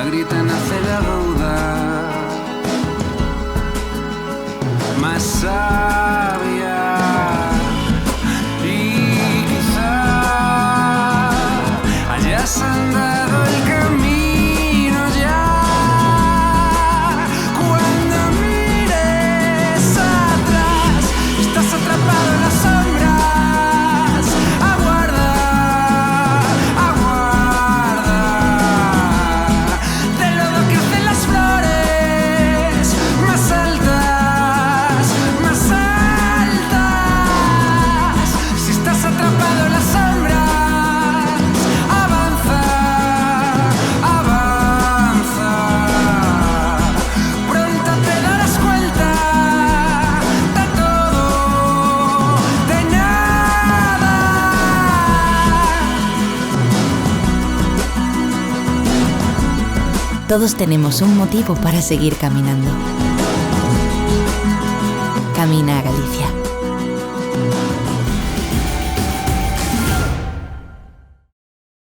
grita nace la duda más sabia. Y quizá hayas andado el camino ya. Cuando mires atrás, estás atrapado en las sombras. Aguarda, aguarda. Del lodo crecen las flores más altas, más altas. Si estás atrapado en las sombras, avanza, avanza. Pronto te darás cuenta de todo, de nada. Todos tenemos un motivo para seguir caminando. Camina a Galicia.